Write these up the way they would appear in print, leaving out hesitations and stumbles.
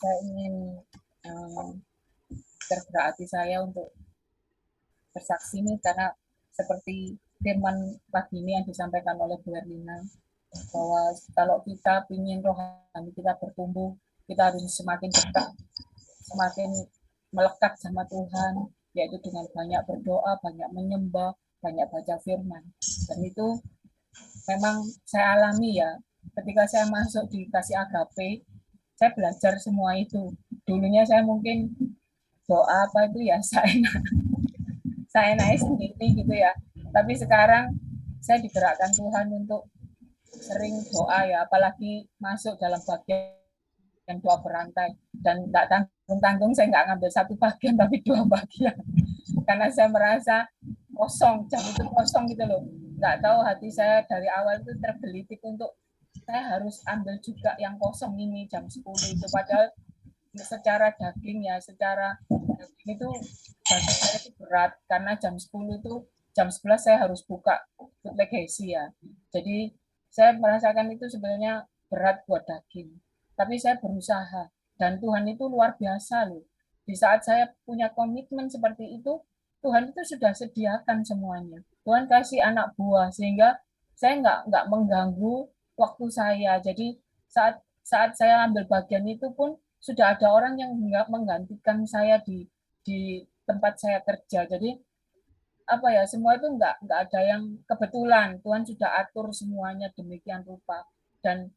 Saya ingin tergerak hati saya untuk bersaksi nih, karena seperti firman pagi ini yang disampaikan oleh Bu Erlina, bahwa kalau kita ingin rohani kita bertumbuh, kita harus semakin dekat, semakin melekat sama Tuhan, yaitu dengan banyak berdoa, banyak menyembah, banyak baca firman. Dan itu memang saya alami ya, ketika saya masuk di kasih agape, saya belajar semua itu. Dulunya saya mungkin doa apa itu ya saya naik sendiri gitu ya. Tapi sekarang saya digerakkan Tuhan untuk sering doa ya, apalagi masuk dalam bagian doa berantai, dan nggak tanggung-tanggung saya nggak ngambil satu bagian tapi dua bagian, karena saya merasa kosong, jam itu kosong gitu loh. Nggak tahu hati saya dari awal itu tergelitik untuk saya harus ambil juga yang kosong ini jam 10 itu, padahal secara daging ya, secara daging itu bagi saya itu berat, karena jam 10 itu jam 11 saya harus buka food legacy ya. Jadi saya merasakan itu sebenarnya berat buat daging. Tapi saya berusaha, dan Tuhan itu luar biasa loh. Di saat saya punya komitmen seperti itu, Tuhan itu sudah sediakan semuanya. Tuhan kasih anak buah sehingga saya nggak mengganggu waktu saya. Jadi saat saat saya ambil bagian itu pun sudah ada orang yang nggak menggantikan saya di tempat saya kerja. Jadi apa ya, semua itu nggak ada yang kebetulan. Tuhan sudah atur semuanya demikian rupa. Dan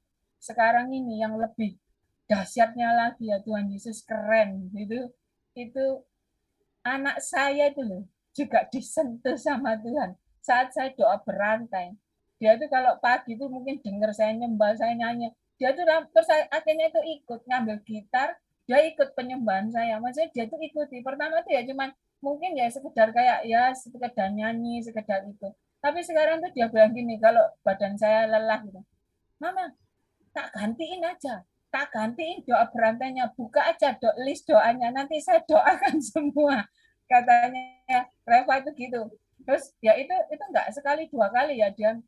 sekarang ini yang lebih dahsyatnya lagi ya, Tuhan Yesus keren itu anak saya itu loh juga disentuh sama Tuhan saat saya doa berantai. Dia itu kalau pagi itu mungkin dengar saya nyembah, saya nyanyi, dia tuh terus akhirnya itu ikut ngambil gitar, dia ikut penyembahan saya. Maksudnya dia tuh ikuti. Pertama tuh ya cuman mungkin ya sekedar kayak ya sekedar nyanyi, sekedar itu. Tapi sekarang tuh dia bilang gini, kalau badan saya lelah gitu, Mama, tak gantiin aja, tak gantiin doa berantainya, buka aja list doanya, nanti saya doakan semua, katanya Reva itu gitu. Terus ya itu enggak sekali dua kali ya dia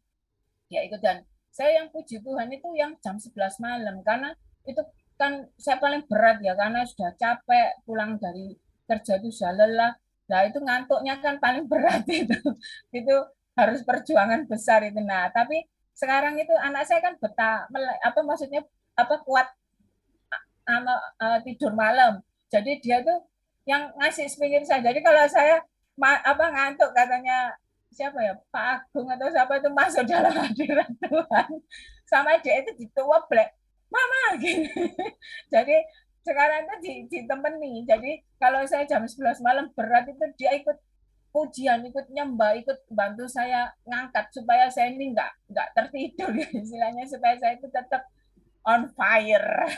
ikut. Dan saya yang puji Tuhan itu yang jam 11 malam, karena itu kan saya paling berat ya, karena sudah capek pulang dari kerja itu sudah lelah. Nah itu ngantuknya kan paling berat itu harus perjuangan besar itu. Nah tapi sekarang itu anak saya kan betah apa maksudnya apa kuat tidur malam. Jadi dia tuh yang ngasih speaker saya. Jadi kalau saya apa ngantuk, katanya siapa ya, Pak Agung atau siapa itu masuk dalam hadirat Tuhan, sama dia itu dituweblek mama gini. Jadi sekarang itu ditemani. Jadi kalau saya jam 11 malam berat itu dia ikut pujian, ikut nyembah, ikut bantu saya ngangkat supaya saya ini nggak tertidur ya istilahnya, supaya saya itu tetap on fire.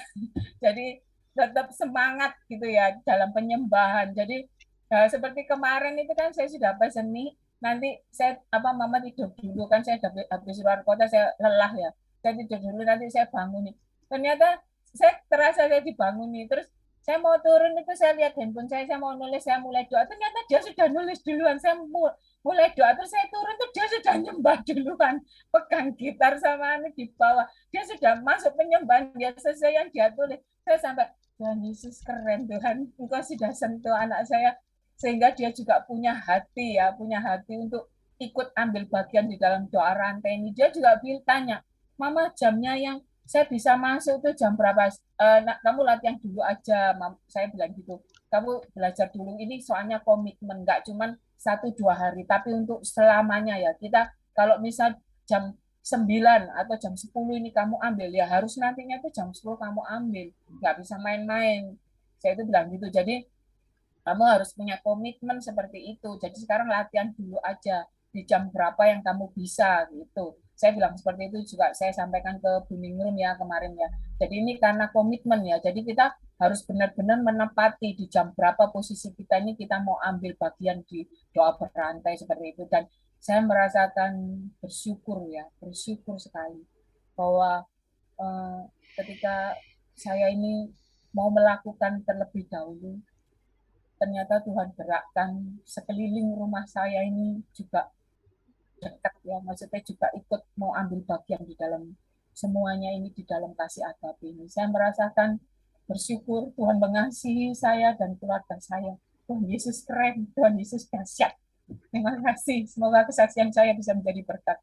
Jadi tetap semangat gitu ya dalam penyembahan. Jadi seperti kemarin itu kan saya sudah pesan nih, nanti saya apa mama tidur dulu, kan saya habis luar kota, saya lelah ya, saya tidur dulu nanti saya bangun nih. Ternyata saya terasa saya dibangun nih, terus saya mau turun itu saya lihat handphone saya mau nulis, saya mulai doa, ternyata dia sudah nulis duluan, saya mulai doa, terus saya turun tuh dia sudah nyembah duluan, pegang gitar sama anu di bawah, dia sudah masuk penyembahan dia sesuai yang dia tulis. Saya sampai, Tuhan Yesus keren, Tuhan engkau sudah sentuh anak saya sehingga dia juga punya hati ya, punya hati untuk ikut ambil bagian di dalam doa rantai ini. Dia juga tanya, Mama jamnya yang saya bisa masuk itu jam berapa? Kamu latihan dulu aja, saya bilang gitu. Kamu belajar dulu, ini soalnya komitmen, nggak cuma 1-2 hari, tapi untuk selamanya ya. Kita kalau misal jam 9 atau jam 10 ini kamu ambil, ya harus nantinya itu jam 10 kamu ambil, nggak bisa main-main. Saya itu bilang gitu. Jadi kamu harus punya komitmen seperti itu. Jadi sekarang latihan dulu aja di jam berapa yang kamu bisa gitu. Saya bilang seperti itu juga saya sampaikan ke Booming Room ya kemarin ya. Jadi ini karena komitmen ya. Jadi kita harus benar-benar menepati di jam berapa posisi kita ini, kita mau ambil bagian di doa berantai seperti itu. Dan saya merasakan bersyukur ya, bersyukur sekali bahwa eh, ketika saya ini mau melakukan terlebih dahulu, ternyata Tuhan gerakkan sekeliling rumah saya ini juga dekat ya, maksudnya juga ikut mau ambil bagian di dalam semuanya ini di dalam kasih agape ini. Saya merasakan bersyukur Tuhan mengasihi saya dan keluarga saya. Tuhan Yesus keren, Tuhan Yesus dahsyat. Terima kasih. Semoga kesaksian saya bisa menjadi berkat